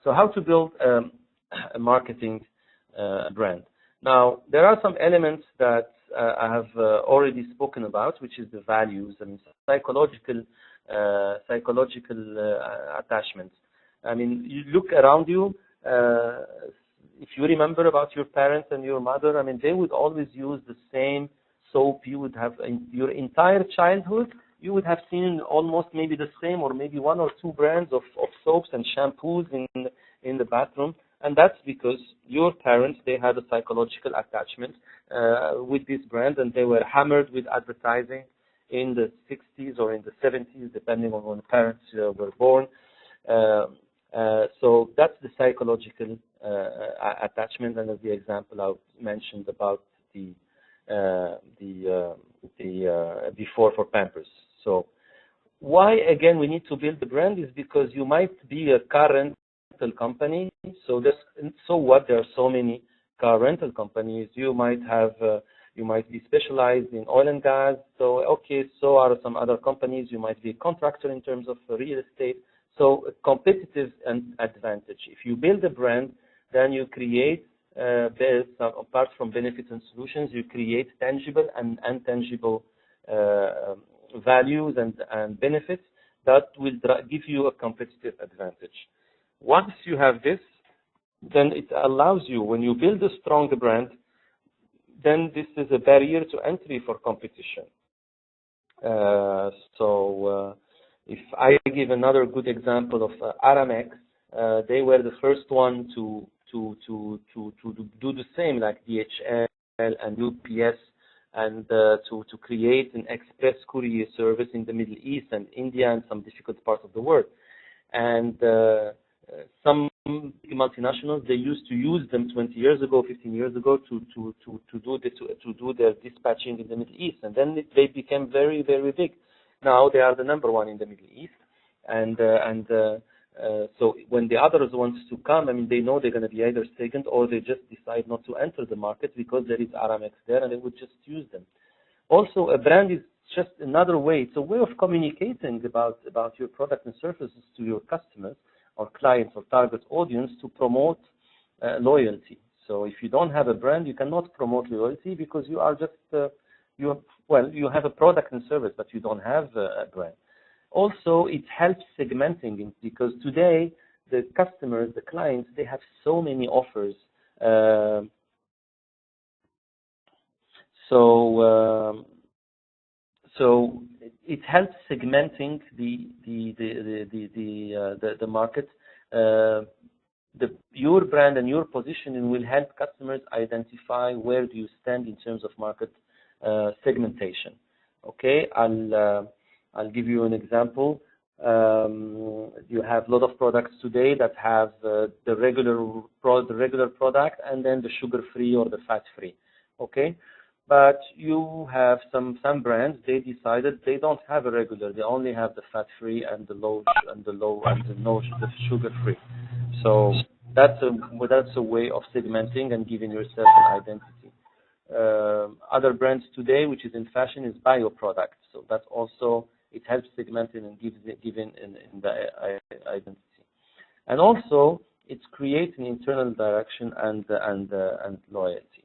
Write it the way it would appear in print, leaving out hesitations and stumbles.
So how to build a marketing brand? Now, there are some elements that I have already spoken about, which is the values and psychological attachments. I mean, you look around you. If you remember about your parents and your mother, I mean, they would always use the same soap. You would have in your entire childhood, you would have seen almost maybe the same or maybe one or two brands of soaps and shampoos in the bathroom. And that's because your parents, they had a psychological attachment with this brand, and they were hammered with advertising in the 60s or in the 70s, depending on when the parents were born. So that's the psychological attachment, and as the example I mentioned about the before for Pampers. So why again we need to build the brand is because you might be a car rental company. So what? There are so many car rental companies. You might have you might be specialized in oil and gas. So okay, so are some other companies. You might be a contractor in terms of real estate. So a competitive advantage. If you build a brand, then you create apart from benefits and solutions, you create tangible and intangible values and benefits that will give you a competitive advantage. Once you have this, then it allows you, when you build a strong brand, then this is a barrier to entry for competition. If I give another good example of Aramex, they were the first one to do the same, like DHL and UPS, and to create an express courier service in the Middle East and India and some difficult parts of the world. And some multinationals, they used to use them 20 years ago, 15 years ago to do their dispatching in the Middle East, and then they became very, very big. Now they are the number one in the Middle East, so when the others want to come, I mean, they know they're going to be either second or they just decide not to enter the market because there is Aramex there and they would just use them. Also, a brand is just another way. It's a way of communicating about your product and services to your customers or clients or target audience to promote loyalty. So if you don't have a brand, you cannot promote loyalty because you are just, you have a product and service, but you don't have a brand. Also, it helps segmenting it because today the customers, the clients, they have so many offers. So it helps segmenting the market. Your brand and your positioning will help customers identify where do you stand in terms of market segmentation. Okay, I'll give you an example. You have a lot of products today that have the regular product and then the sugar-free or the fat-free. Okay, but you have some brands. They decided they don't have a regular. They only have the fat-free and the sugar-free. So that's a way of segmenting and giving yourself an identity. Other brands today, which is in fashion, is bio products. So that's also, it helps segmenting and giving in the identity. And also, it's creating internal direction and loyalty.